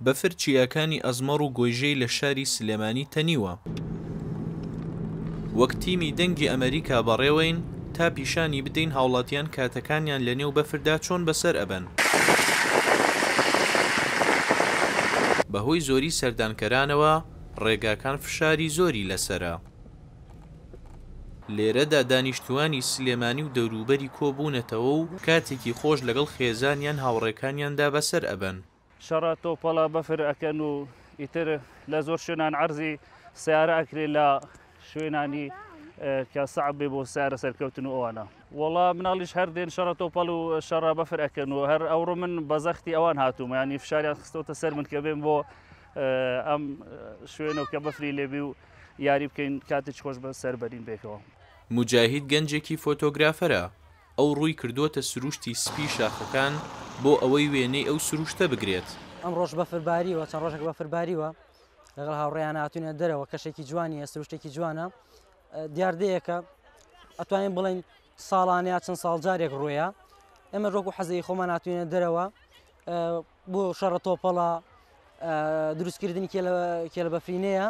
بەفر چیاکانی ئەزمەڕ و گۆیژەی لە شاری سلێمانی تەنیوە. وەک تیمی دەنگی ئەمریکا بەڕێوەین تا پیشانی بدەین هاوڵاتیان کاتەکانیان لە نێو بەفردا چۆن بەسەر ئەبەن. بەهۆی زۆری سەردانکەرانەوە ڕێگاکان فشاری زۆری لەسەرە. لێرەدا دانیشتوانی سلێمانی و دەوروبەری کۆبوونەتەوە و کاتێکی خۆش لەگەڵ خێزانیان هاوڕێکانیاندا بەسەر ئەبەن. شەڕە تۆپەڵە بەفر ئەکەن و ئیتر لە زۆر شوێنان عەرزی سیارە ئەکرێ لە شوێنانی کە سەعب بێ بۆ سیارە سەرکەوتن و ئەوانە. وەڵا مناڵیش هەر دێن شەڕە تۆپەڵ و شەڕە بەفر ئەکەن و هەر ئەوڕۆ من بەزەختی ئەوان هاتووم، ینی فشاریان خستەوتە سەر من کە بێن بۆ ئەم شوێنە کە بەفری لێبی و یاری بکەین کاتێک خۆش بە سەربەرین بێکەوە. مجاهید گەنجێکی فۆتۆگرافەرە. ئەو ڕووی کردووەتە سروشتی سپی شاخەکان بۆ ئەوەی وێنەی ئەو سروشتە بگرێت. ئەم ڕۆژ بەفرباریوە چەند ڕۆژێک بەفرباریوە لەگەڵ هاوڕێیان هاتوونە دەرەوە، کەشێکی جوانیە، سروشتێکی جوانە، دیاردەیەکە ئەتوانین بڵین ساڵانەیە چەند ساڵ جارێک ڕوویە. ئێمە ڕۆک و حەزەی خۆمان هاتوونە دەرەوە بۆ شەڕە تۆپەڵە دروستکردنی کێلە بەفرینەیە،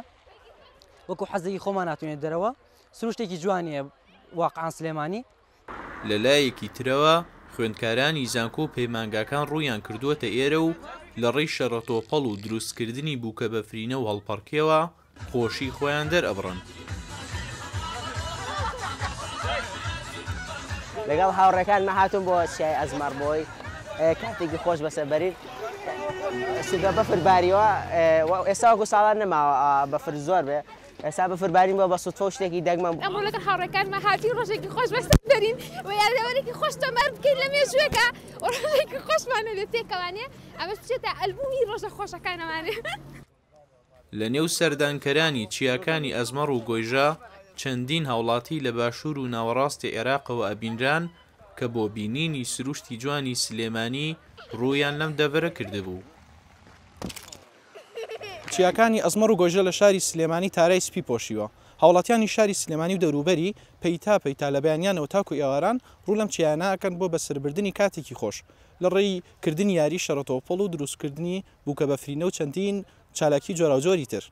وەکو حەزەی خۆمان هاتوونە دەرەوە. سروشتێکی جوانیە واقعان سلێمانی. لە لایەکی ترەوە خوێندکارانی زانکۆ و پەیمانگاکان ڕوویان کردووەتە ئێرە و لە ڕێی شەڕە تۆپەڵ و دروستکردنی بووکە بەفرینە و هەڵپەڕکێوە خۆشی خۆیان دەرئەبڕن. لەگەڵ هاوڕێکانمە هاتووم بۆ چیای ئەزمەڕ بۆی کاتێکی خۆش بەسەربەرین سوودە بەفرباریەوە. ئێستا وەکو ساڵان نەماوە بەفر زۆر بێ، ئێستا بەفربارین بۆ بە سوودفە و شتێکی دەگمە. ئەمڕۆ لەگەڵ هاوڕێکانمە هاتین ڕۆژێکی خۆش بەسەربەرین و یادەوەرێکی خۆش تۆمار بکەین لە مێژوێکە و ڕۆژێکی خۆشمانە لێ تێکەوانێ ئەمە بچێتە ئەلبومی ڕۆژە خۆشەکانەوانێ. لە نێو سەردانکەرانی چیاکانی ئەزمەڕ و گۆیژە چەندین هاوڵاتی لە باشوور و ناوەڕاستی عێراقەوە ئەبینران کە بۆ بینینی سروشتی جوانی سلێمانی ڕوویان لەم دەڤەرە کردبوو. چیاکانی ئەزمەڕ و گۆیژە لە شاری سلێمانی تارای سپی پۆشیوە. هاوڵاتیانی شاری سلێمانی و دەوروبەری پەیتا لە بەیانیانەوە تاکو ئێواران ڕوو لەم چیانە ئەکەن بۆ بەسەربردننی کاتێکی خۆش لە ڕێی کردنی یاری شەڕە تۆپەڵ و دروستکردنی بووکە بەفرینە و چەندین چالاکی جۆراوجۆری تر.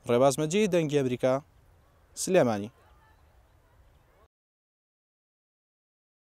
ڕێباز مەجید دەنگی ئەمریکا سلێمانی.